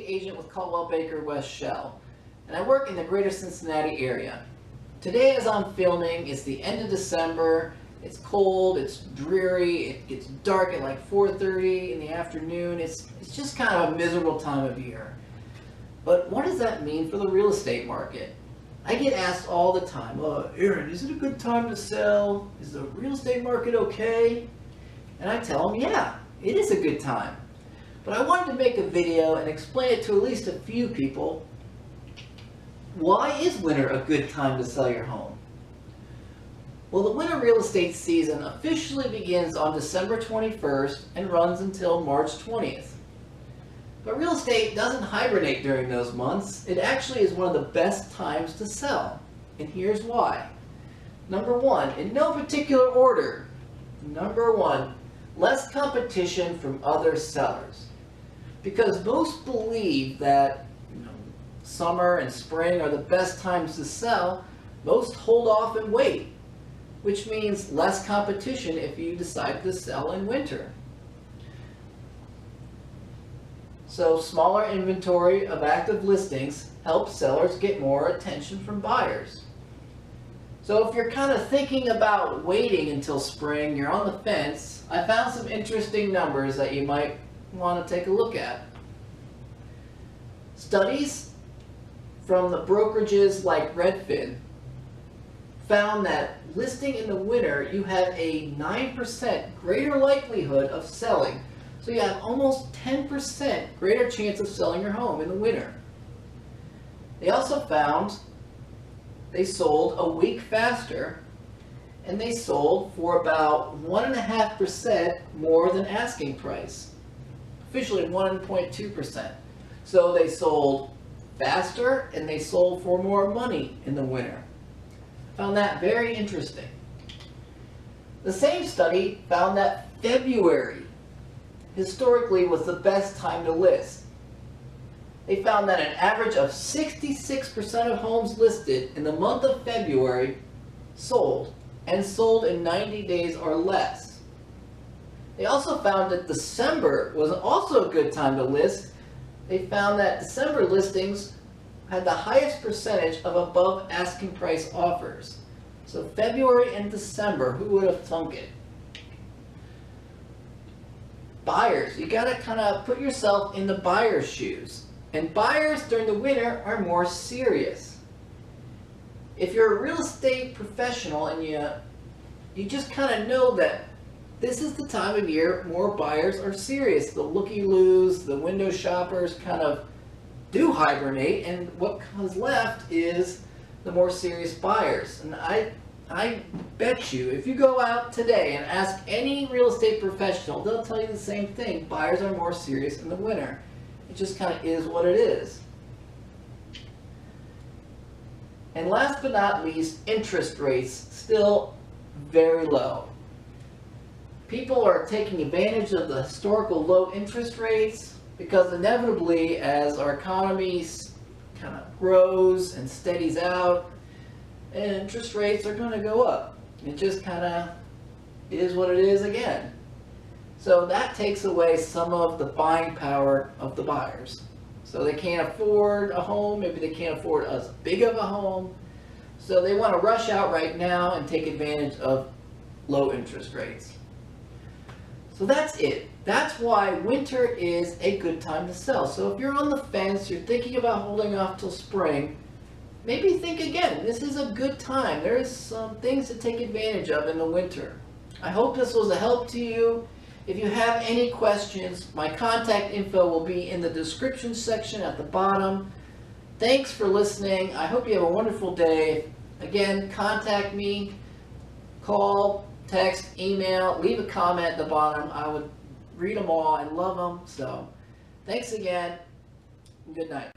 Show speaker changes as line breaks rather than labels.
agent with Coldwell Banker West Shell, and I work in the greater Cincinnati area. Today, as I'm filming, it's the end of December. It's cold, it's dreary, it gets dark at like 4:30 in the afternoon. It's just kind of a miserable time of year. But what does that mean for the real estate market? I get asked all the time, Aaron, is it a good time to sell? Is the real estate market okay? And I tell them, yeah, it is a good time. But I wanted to make a video and explain it to at least a few people. Why is winter a good time to sell your home? Well, the winter real estate season officially begins on December 21st and runs until March 20th. But real estate doesn't hibernate during those months. It actually is one of the best times to sell. And here's why. Number one, in no particular order. Number one, less competition from other sellers. Because most believe that summer and spring are the best times to sell, most hold off and wait, which means less competition if you decide to sell in winter. So smaller inventory of active listings helps sellers get more attention from buyers. So if you're kind of thinking about waiting until spring, you're on the fence, I found some interesting numbers that you might want to take a look at. Studies from the brokerages like Redfin found that listing in the winter, you have a 9% greater likelihood of selling. So you have almost 10% greater chance of selling your home in the winter. They also found they sold a week faster, and they sold for about 1.5% more than asking price. Officially 1.2%. So they sold faster and they sold for more money in the winter. Found that very interesting. The same study found that February historically was the best time to list. They found that an average of 66% of homes listed in the month of February sold, and sold in 90 days or less. They also found that December was also a good time to list. They found that December listings had the highest percentage of above asking price offers. So February and December, who would have thunk it? Buyers, you gotta kind of put yourself in the buyer's shoes. And buyers during the winter are more serious. If you're a real estate professional and you just kind of know that this is the time of year more buyers are serious. The looky-loos, the window shoppers kind of do hibernate, and what comes left is the more serious buyers. And I bet you, if you go out today and ask any real estate professional, they'll tell you the same thing. Buyers are more serious in the winter. It just kind of is what it is. And last but not least, interest rates still very low. People are taking advantage of the historical low interest rates because inevitably, as our economy kind of grows and steadies out, interest rates are going to go up. It just kind of is what it is again. So that takes away some of the buying power of the buyers. So they can't afford a home, maybe they can't afford as big of a home. So they want to rush out right now and take advantage of low interest rates. So that's it. That's why winter is a good time to sell. So if you're on the fence, you're thinking about holding off till spring, maybe think again. This is a good time. There's some things to take advantage of in the winter. I hope this was a help to you. If you have any questions, my contact info will be in the description section at the bottom. Thanks for listening. I hope you have a wonderful day. Again, contact me, call, text, email, leave a comment at the bottom. I would read them all. I love them. So thanks again. Good night.